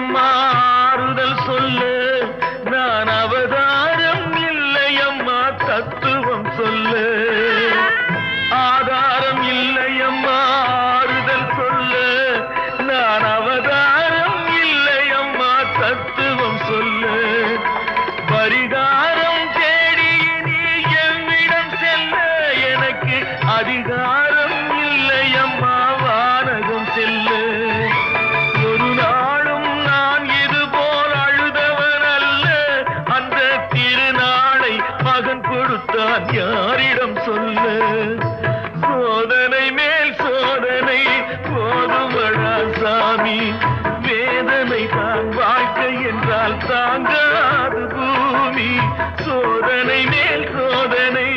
இல்லையம்மா ஆறுதல் சொல்லு நான் அவதாரம் இல்லையம்மா தத்துவம் சொல்லு ஆதாரம் இல்லையம்மா ஆறுதல் சொல்லு நான் அவதாரம் இல்லையம்மா தத்துவம் சொல்லு பரிகாரம் தேடி நீ என்னிடம் செல்ல எனக்கு அதிகாரம் இல்லையம்மா வானகம் செல்லு ஒரு நாளும் நான் இது போல் அழுதவன் அல்ல அந்த திருநாளை மகன் கொடுத்தான் யாரிடம் சொல்லு சோதனை மேல் சோதனை போதுமடா சாமி வேதனை தான் வாழ்க்கை என்றால் தாங்காது பூமி சோதனை மேல் சோதனை